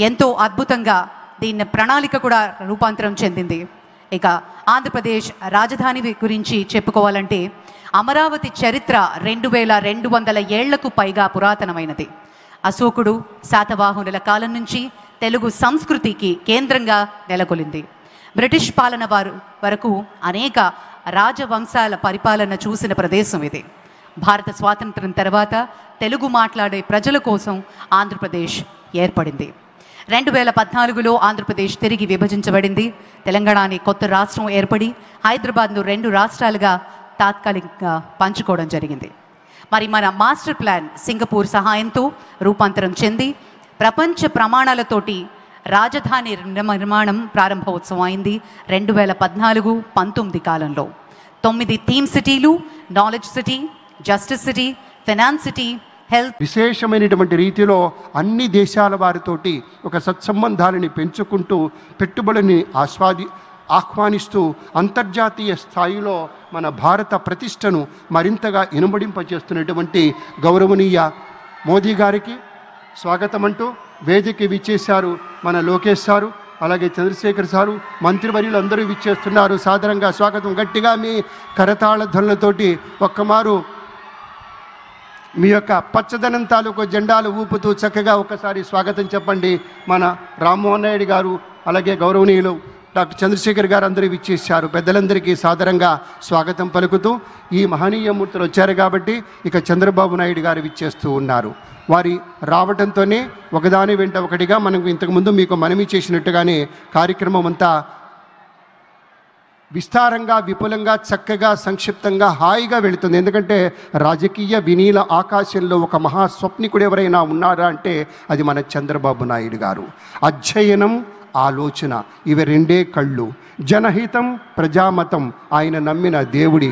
ఎంతో అద్భుతంగా దీన్ని ప్రణాళిక కూడా రూపాంతరం చెందింది. ఇక ఆంధ్రప్రదేశ్ రాజధాని గురించి చెప్పుకోవాలంటే అమరావతి చరిత్ర 2200 ఏళ్లకు పైగా పురాతనమైనది. అశోకుడు శాతవాహనుల కాలం నుంచి తెలుగు సంస్కృతికి కేంద్రంగా నెలకొలింది. బ్రిటిష్ పాలన వరకు అనేక రాజవంశాల పరిపాలన చూసిన ప్రదేశం ఇది. భారత స్వాతంత్ర్యం తర్వాత తెలుగు మాట్లాడే ప్రజల కోసం ఆంధ్రప్రదేశ్ ఏర్పడింది. 2014లో ఆంధ్రప్రదేశ్ తిరిగి విభజించబడింది. తెలంగాణ అనే కొత్త రాష్ట్రం ఏర్పడి హైదరాబాద్ను 2 రాష్ట్రాలుగా తాత్కాలికంగా పంచుకోవడం జరిగింది. మరి మన మాస్టర్ ప్లాన్ సింగపూర్ సహాయంతో రూపాంతరం చెంది ప్రపంచ ప్రమాణాలతోటి రాజధాని నిర్మాణం ప్రారంభోత్సవం అయింది 2014-19 కాలంలో. 9 థీమ్ సిటీలు, knowledge city, justice city, finance city, health, విశేషమైనటువంటి రీతిలో అన్ని దేశాల వారితోటి ఒక సత్సంబంధాలని పెంచుకుంటూ పెట్టుబడిని ఆహ్వానిస్తూ అంతర్జాతీయ స్థాయిలో మన భారత ప్రతిష్టను మరింతగా ఇనుమడింపచేస్తున్నటువంటి గౌరవనీయ మోదీ గారికి స్వాగతం అంటూ వేదిక విచ్చేశారు మన లోకేష్ సారు, అలాగే చంద్రశేఖర్ సారు, మంత్రివర్యులు అందరూ విచ్చేస్తున్నారు. సాదరంగా స్వాగతం. గట్టిగా మీ కరతాళ ధ్వనులతోటి ఒక్కమారు మీ యొక్క పచ్చదనం తాలూకు జెండాలు ఊపుతూ చక్కగా ఒక్కసారి స్వాగతం చెప్పండి. మన రామ్మోహన్ నాయుడు గారు, అలాగే గౌరవనీయులు డాక్టర్ చంద్రశేఖర్ గారు అందరూ విచ్చేశారు. పెద్దలందరికీ సాదరంగా స్వాగతం పలుకుతూ ఈ మహనీయ మూర్తులు వచ్చారు కాబట్టి ఇక చంద్రబాబు నాయుడు గారు విచ్చేస్తూ ఉన్నారు. వారి రావడంతోనే ఒకదాని వెంట ఒకటిగా మనకు ఇంతకుముందు మీకు మనవి చేసినట్టుగానే కార్యక్రమం అంతా విస్తారంగా, విపులంగా, చక్కగా, సంక్షిప్తంగా, హాయిగా వెళుతుంది. ఎందుకంటే రాజకీయ వినీల ఆకాశంలో ఒక మహాస్వప్నికుడు ఎవరైనా ఉన్నారా అంటే అది మన చంద్రబాబు నాయుడు గారు. అధ్యయనం, ఆలోచన ఇవి 2 కళ్ళు. జనహితం, ప్రజామతం ఆయన నమ్మిన దేవుడి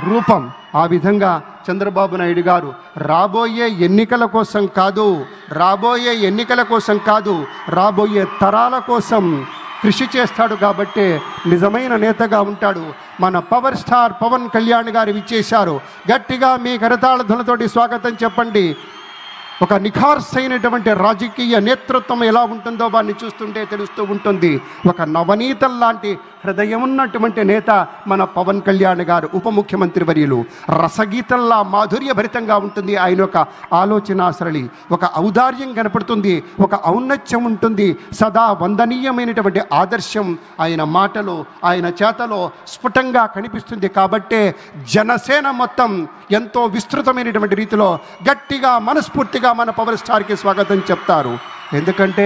రూపం. ఆ విధంగా చంద్రబాబు నాయుడు గారు రాబోయే ఎన్నికల కోసం కాదు, రాబోయే తరాల కోసం కృషి చేస్తాడు కాబట్టే నిజమైన నేతగా ఉంటాడు. మన పవర్ స్టార్ పవన్ కళ్యాణ్ గారు విచ్చేశారు. గట్టిగా మీ కరతాళ స్వాగతం చెప్పండి. ఒక నిఖార్సైనటువంటి రాజకీయ నేతృత్వం ఎలా ఉంటుందో వారిని చూస్తుంటే తెలుస్తూ ఉంటుంది. ఒక నవనీతం లాంటి హృదయం ఉన్నటువంటి నేత మన పవన్ కళ్యాణ్ గారు, ఉప ముఖ్యమంత్రి వర్యులు. రసగీతంలా మాధుర్యభరితంగా ఉంటుంది ఆయన యొక్క ఆలోచన సరళి. ఒక ఔదార్యం కనపడుతుంది, ఒక ఔన్నత్యం ఉంటుంది. సదా వందనీయమైనటువంటి ఆదర్శం ఆయన మాటలో, ఆయన చేతలో స్ఫుటంగా కనిపిస్తుంది. కాబట్టే జనసేన మొత్తం ఎంతో విస్తృతమైనటువంటి రీతిలో గట్టిగా మనస్ఫూర్తిగా మన పవర్ స్టార్కి స్వాగతం చెప్తారు. ఎందుకంటే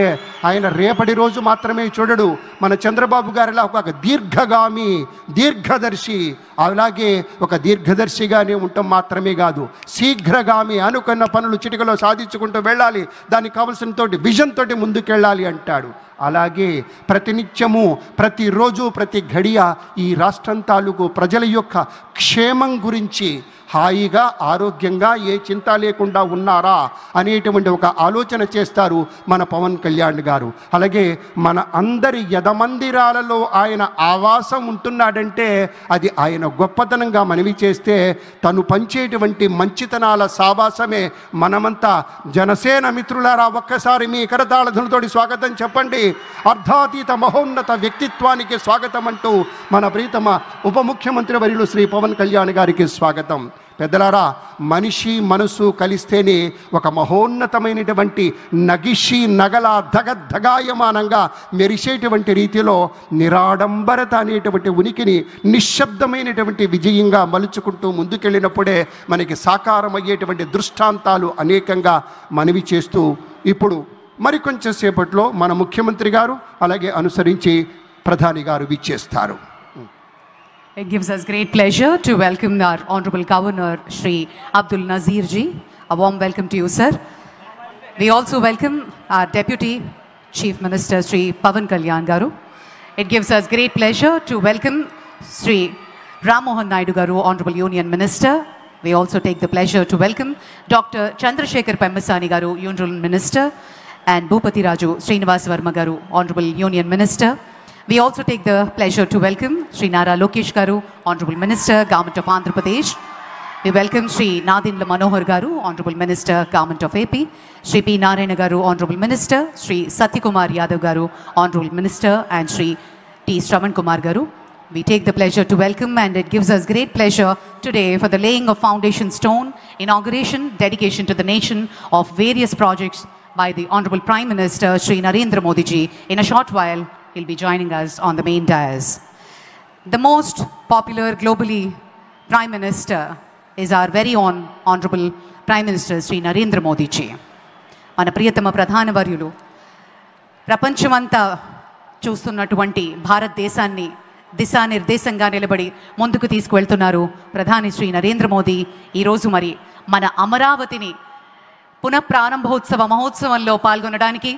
ఆయన రేపటి రోజు మాత్రమే చూడడు. మన చంద్రబాబు గారిలా ఒక దీర్ఘగామి, దీర్ఘదర్శి. అలాగే ఒక దీర్ఘదర్శిగానే ఉండటం మాత్రమే కాదు, శీఘ్రగామి. అనుకున్న పనులు చిటికలో సాధించుకుంటూ వెళ్ళాలి, దానికి కావలసిన విజన్ తోటి ముందుకెళ్ళాలి అంటాడు. అలాగే ప్రతినిత్యము, ప్రతిరోజు, ప్రతి ఘడియ ఈ రాష్ట్రం తాలూకు ప్రజల యొక్క క్షేమం గురించి హాయిగా, ఆరోగ్యంగా, ఏ చింత లేకుండా ఉన్నారా అనేటువంటి ఒక ఆలోచన చేస్తారు మన పవన్ కళ్యాణ్ గారు. అలాగే మన అందరి యదమందిరాలలో ఆయన ఆవాసం ఉంటున్నాడంటే అది ఆయన గొప్పతనంగా మనవి చేస్తే, తను పంచేటువంటి మంచితనాల సావాసమే. మనమంతా జనసేన మిత్రులారా ఒక్కసారి మీ కరతాళ స్వాగతం చెప్పండి. అర్ధాతీత మహోన్నత వ్యక్తిత్వానికి స్వాగతం అంటూ మన ప్రీతమ ఉప ముఖ్యమంత్రి వర్యులు శ్రీ పవన్ కళ్యాణ్ గారికి స్వాగతం. పెద్దలారా, మనిషి మనసు కలిస్తేనే ఒక మహోన్నతమైనటువంటి నగిషి నగల ధగాయమానంగా మెరిసేటువంటి రీతిలో నిరాడంబరత అనేటువంటి ఉనికిని నిశ్శబ్దమైనటువంటి విజయంగా మలుచుకుంటూ ముందుకెళ్ళినప్పుడే మనకి సాకారమయ్యేటువంటి దృష్టాంతాలు అనేకంగా మనవి చేస్తూ ఇప్పుడు మరికొంచెం సేపట్లో మన ముఖ్యమంత్రి గారు అలాగే అనుసరించి ప్రధాని గారు విచ్చేస్తారు. It gives us great pleasure to welcome our Honorable Governor Shri Abdul Nazir ji. A warm welcome to you, sir. We also welcome our Deputy Chief Minister Shri Pavan Kalyan Garu. It gives us great pleasure to welcome Shri Rammohan Naidu Garu, Honorable Union Minister. We also take the pleasure to welcome Dr. Chandrasekhar Pemmasani Garu, Union Minister, and Bhupati Raju Srinivas Verma Garu, Honorable Union Minister. We also take the pleasure to welcome Sri Nara Lokesh Garu, Honorable Minister, Government of Andhra Pradesh. We welcome Sri Nadindla Manohar Garu, Honorable Minister, Government of AP, Sri P. Narayana Garu, Honorable Minister, Sri Satyakumar Yadav Garu, Honorable Minister, and Sri T. Shravan Kumar Garu. We take the pleasure to welcome, and it gives us great pleasure today for the laying of foundation stone, inauguration, dedication to the nation of various projects by the Honorable Prime Minister, Sri Narendra Modi ji. In a short while, he'll be joining us on the main dais. The most popular globally Prime Minister is our very own Honorable Prime Minister, Sri Narendra Modi ji. మన ప్రియతమ ప్రధాన వర్యులు ప్రపంచమంతా చూస్తున్నటువంటి భారతదేశాన్ని దిశానిర్దేశంగా నిలబడి ముందుకు తీసుకువెళ్తున్నారు ప్రధాని శ్రీ నరేంద్ర మోదీ. ఈరోజు మరి మన అమరావతిని పునఃప్రారంభోత్సవ మహోత్సవంలో పాల్గొనడానికి